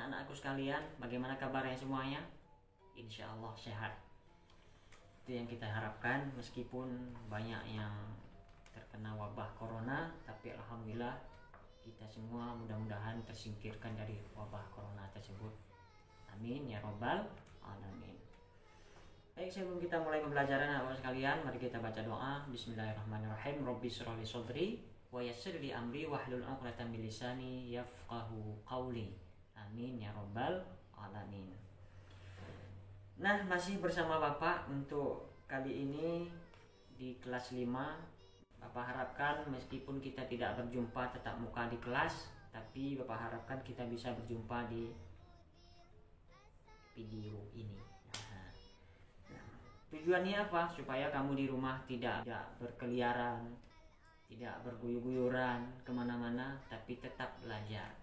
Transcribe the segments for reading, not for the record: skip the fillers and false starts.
anak-anakku sekalian, bagaimana kabarnya semuanya? Insya Allah sehat. Itu yang kita harapkan, meskipun banyak yang terkena wabah corona, tapi alhamdulillah kita semua mudah-mudahan tersingkirkan dari wabah corona tersebut. Amin ya robbal alamin. Baik, sebelum kita mulai pembelajaran anak-anak sekalian, mari kita baca doa. Bismillahirrahmanirrahim. Rabbi shrah li sadri wa yassir li amri wahlul 'uqdatam min lisani yafqahu qawli. Amin ya robbal alamin. Nah, masih bersama Bapak untuk kali ini di kelas 5. Bapak harapkan meskipun kita tidak berjumpa tatap muka di kelas, tapi Bapak harapkan kita bisa berjumpa di video ini. Tujuannya apa? Supaya kamu di rumah tidak berkeliaran, tidak berguyur-guyuran kemana-mana, tapi tetap belajar.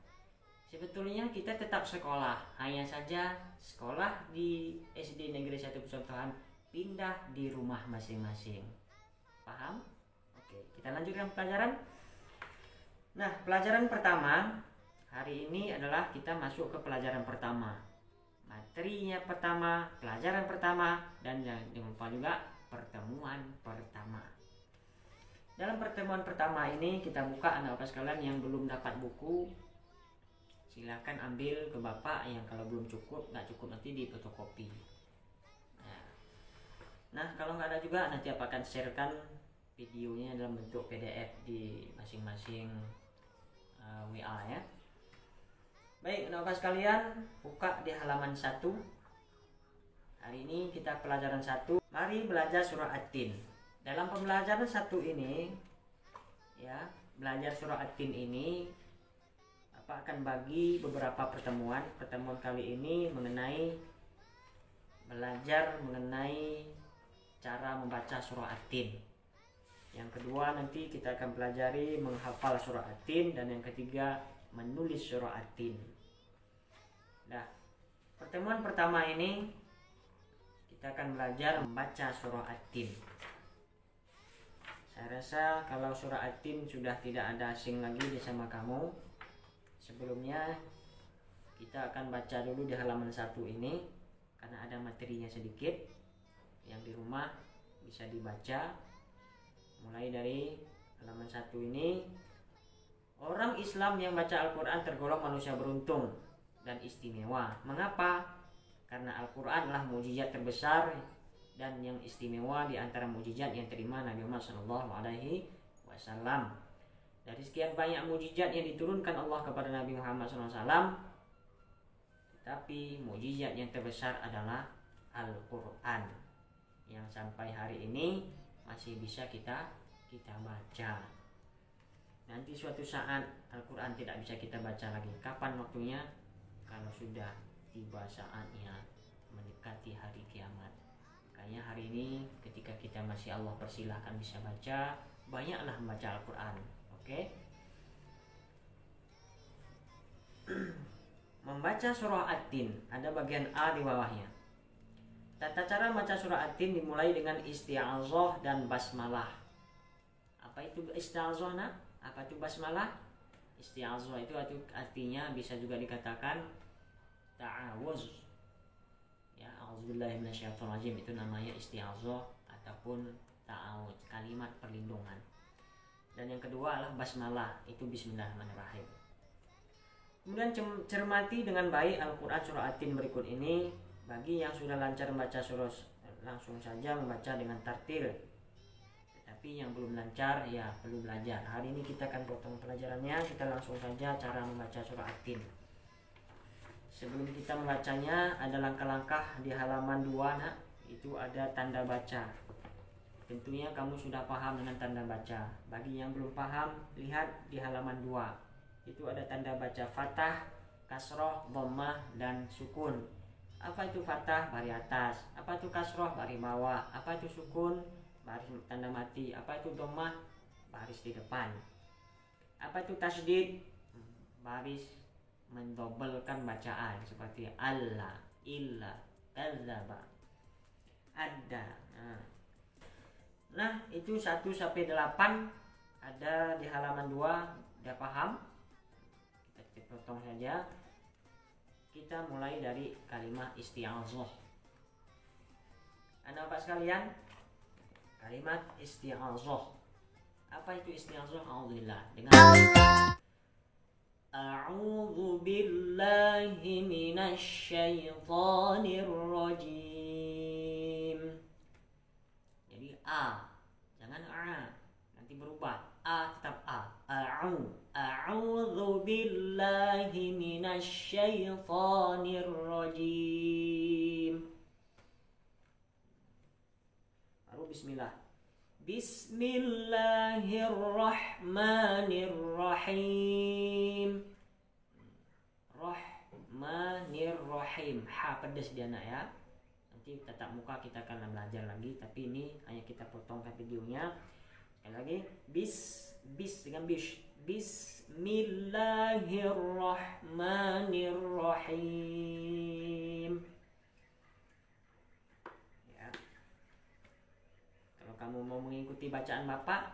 Sebetulnya kita tetap sekolah, hanya saja sekolah di SD Negeri 1 Percontohan pindah di rumah masing-masing. Paham? Oke, kita lanjutkan pelajaran. Nah, pelajaran pertama hari ini adalah kita masuk ke pelajaran pertama. Materinya pertama, pelajaran pertama, dan jangan lupa juga pertemuan pertama. Dalam pertemuan pertama ini kita buka anak-anak sekalian yang belum dapat buku. Silakan ambil ke Bapak, yang kalau belum cukup, nggak cukup nanti di fotokopi. Nah, kalau nggak ada juga nanti Bapak akan sharekan videonya dalam bentuk PDF di masing-masing WA ya. Baik, anak-anak sekalian, buka di halaman 1. Hari ini kita pelajaran 1. Mari belajar surah At-Tin. Dalam pembelajaran 1 ini ya, belajar surah At-Tin ini Bapak akan bagi beberapa pertemuan. Pertemuan kali ini belajar mengenai cara membaca surah At-Tin. Yang kedua nanti kita akan pelajari menghafal surah At-Tin, dan yang ketiga menulis surah At-Tin. Nah, pertemuan pertama ini kita akan belajar membaca surah At-Tin. Saya rasa kalau surah At-Tin sudah tidak ada asing lagi bersama kamu. Sebelumnya kita akan baca dulu di halaman 1 ini, karena ada materinya sedikit yang di rumah bisa dibaca. Mulai dari halaman 1 ini. Orang Islam yang baca Al-Quran tergolong manusia beruntung dan istimewa. Mengapa? Karena Al-Quran adalah mukjizat terbesar dan yang istimewa di antara mukjizat yang terima Nabi Muhammad SAW. Dari sekian banyak mukjizat yang diturunkan Allah kepada Nabi Muhammad SAW, tetapi mukjizat yang terbesar adalah Al-Quran, yang sampai hari ini masih bisa kita baca. Nanti suatu saat Al-Quran tidak bisa kita baca lagi. Kapan waktunya? Kalau sudah tiba saatnya, mendekati hari kiamat. Makanya hari ini ketika kita masih Allah persilahkan bisa baca, banyaklah membaca Al-Quran. Oke? Membaca surah At-Tin, ada bagian A di bawahnya. Tata cara membaca surah At-Tin dimulai dengan isti'azah dan basmalah. Apa itu isti'azah, nak? Apa itu basmalah? Isti'azah itu artinya bisa juga dikatakan ta'awuz. Ya, a'udzubillahi minasyaitonirrajim, itu namanya isti'azah ataupun ta'awuz, kalimat perlindungan. Dan yang kedua adalah basmalah, itu bismillahirrahmanirrahim. Kemudian cermati dengan baik Al-Quran surah At-Tin berikut ini. Bagi yang sudah lancar membaca surah, langsung saja membaca dengan tartil. Tetapi yang belum lancar, ya perlu belajar. Hari ini kita akan potong pelajarannya. Kita langsung saja cara membaca surah At-Tin. Sebelum kita membacanya, ada langkah-langkah di halaman 2, nak. Itu ada tanda baca. Tentunya kamu sudah paham dengan tanda baca. Bagi yang belum paham, lihat di halaman 2. Itu ada tanda baca fathah, kasroh, dhammah, dan sukun. Apa itu fathah? Baris atas. Apa itu kasroh? Baris bawah. Apa itu sukun? Baris tanda mati. Apa itu dhammah? Baris di depan. Apa itu tasydid? Baris mendobelkan bacaan, seperti Allah, illa, kadzaba, ada. Nah, itu 1 sampai 8 ada di halaman 2. Udah paham? Kita potong saja. kita mulai dari kalimat isti'azah. Anak-anak sekalian, kalimat isti'azah. Apa itu isti'azah? A'udzubillah. Dengan A'udzu billahi minasy syaithanir rajim. Jadi a, jangan a, nanti berubah. A tetap a. A'udzu billahi minasy syaithanir rajim. Baru bismillah. Bismillahirrahmanirrahim. Rahmanirrahim. Ha pedas dia nak ya. Nanti tatap muka kita akan belajar lagi, tapi ini hanya kita potongkan videonya. Sekali lagi, bis dengan bis. Bismillahirrahmanirrahim. Ya. Kalau kamu mau mengikuti bacaan Bapak,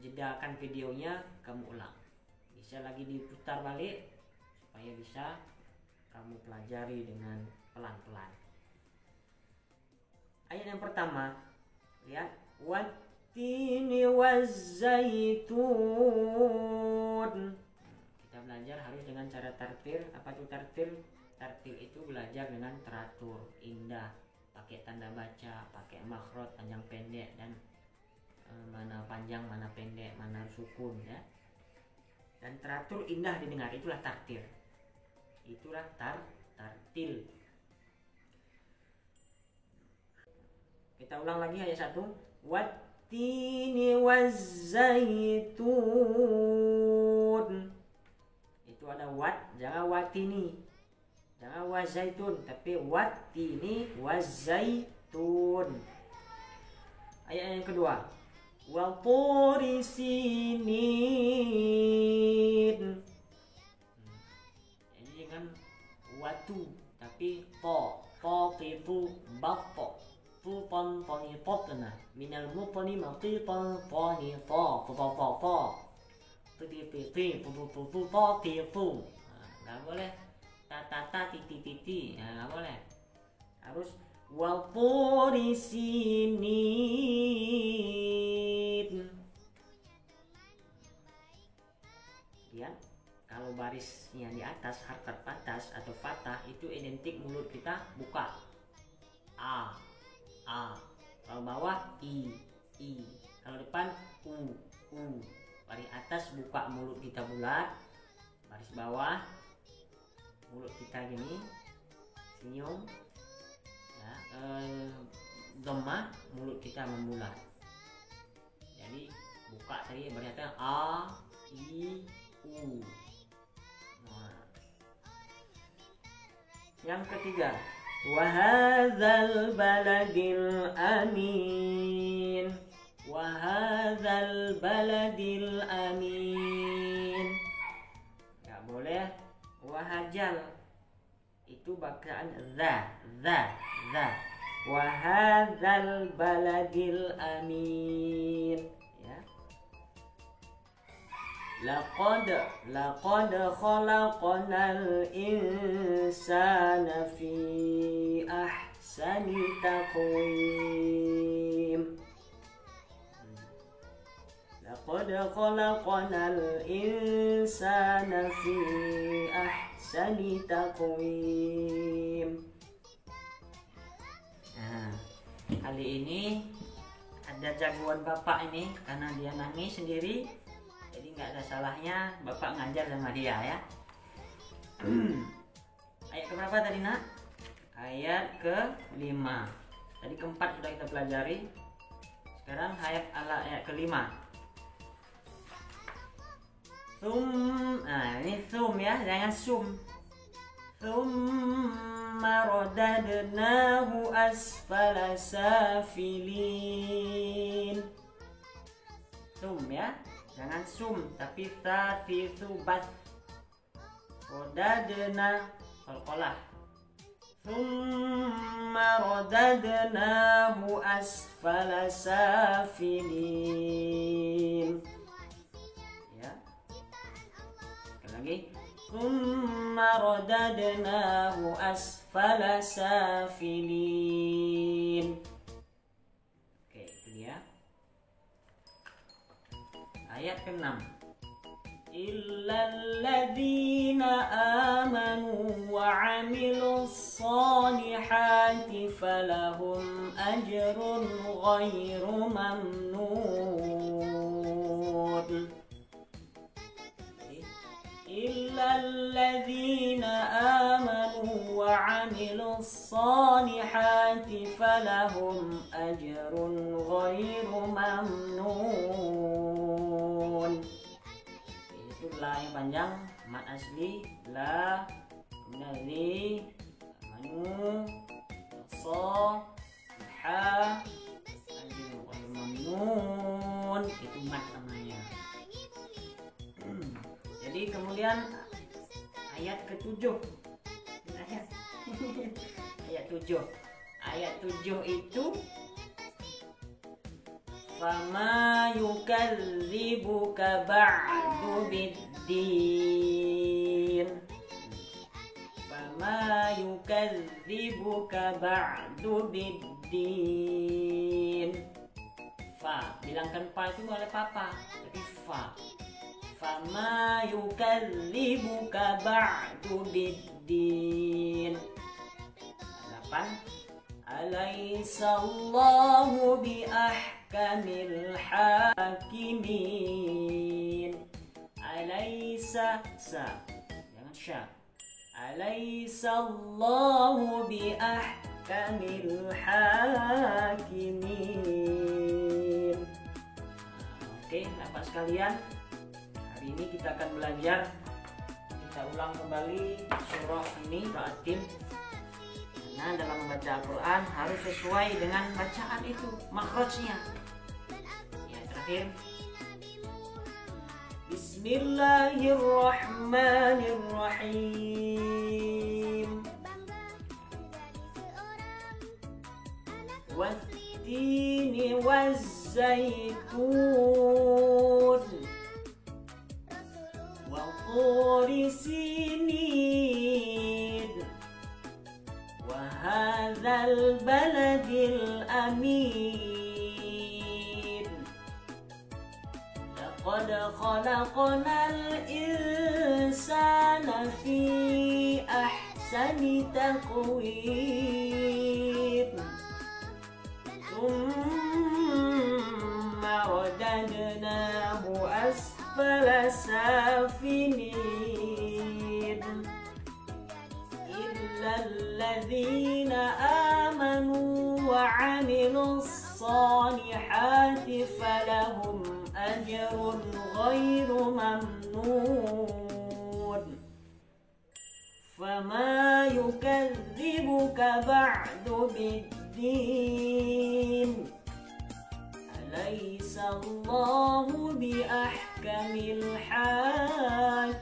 jedakan videonya, kamu ulang. Bisa lagi diputar balik supaya bisa kamu pelajari dengan pelan-pelan. Ayat yang pertama, lihat, wattini wazzaitun. Kita belajar harus dengan cara tartil. Apa itu tartil? Tartil itu belajar dengan teratur, indah, pakai tanda baca, pakai makhraj panjang pendek, dan mana panjang, mana pendek, mana sukun ya. Dan teratur, indah didengar, itulah tartil. Itulah tartil. Kita ulang lagi ayat 1. Wattini wazzaitun. Itu ada wat, jangan watini. Jangan wazaitun, tapi wattini wazzaitun. Ayat yang kedua. Wa turi sinin. Jadi dengan watu, tapi tifu bapo. Tupan tani potna minal mutani matipan tani ta tifu. Nggak boleh tata titi. Nggak boleh. Harus wal turi sinin. Lihat, kalau barisnya di atas harkat atas atau fathah itu identik mulut kita buka. A. Kalau bawah i. Kalau depan u. Baris atas buka mulut kita bulat, baris bawah mulut kita gini, senyum ya, dhammah mulut kita membulat. Jadi buka tadi baris atas a, i, u. Nah. Yang ketiga, wahadzal baladil amin. Wahadzal baladil amin. Gak boleh wahajal. Itu bacaan za. Wahadzal baladil amin. Ya. Laqad khalaqnal insana fi ahsani taqwim. Laqad khalaqnal insana fi ahsani taqwim. Nah, kali ini ada jagoan Bapak ini karena dia nangis sendiri. Jadi nggak ada salahnya Bapak ngajar sama dia ya. Ayat keberapa tadi nak? Ayat ke-5. Tadi ke-4 sudah kita pelajari. Sekarang ayat ke-5. Ini thum ya, jangan sum. Thumma radadnahu asfala safilin. Thum ya. Jangan sum, tapi tatithubat. Rodadna qalqalah. Thumma radadnahu asfala safilin. Ya. Sekali lagi. thumma radadnahu asfala safilin. Oke, itu dia. Ayat ke-6. Illal ladzina amanu wa 'amilus solihati falahum ajrun ghairu mamnun. Illal ladzina amanu wa 'amilus solihati falahum ajrun ghairu mamnun. Itu la yang panjang, mat asli la, kemudian li, manu, so, ha, ajrun ghairu mamnun, itu mat namanya. Jadi kemudian ayat ke-7. Ayat 7. Ayat 7 itu fama yukadzibuka ba'du biddin. Fama yukadzibuka ba'du biddin. Fa, bilangkan pa itu oleh papa, tapi fa. Fama yukadzibuka ba'du biddin. 8. Alaisallahu biahkamil hakimin. Alaisa sa, jangan sya. Alaisallahu biahkamil hakimin. Oke, Bapak sekalian, hari ini kita akan belajar, kita ulang kembali surah ini, surah At-Tin. Nah, dalam membaca Al-Quran harus sesuai dengan bacaan itu, makhrajnya. Ya, terakhir. Bismillahirrahmanirrahim. Wattini wazzaitun wa turi sinin wa hadzal baladil amin. Laqad khalaqnal insana fi ahsani taqwim. Thumma radadnahu asfala safilin. Illal ladzina amanu wa 'amilus solihati falahum ajrun ghairu mamnun. Fama yukadzibuka ba'du biddin. Alaisallahu biahkamil hakimin.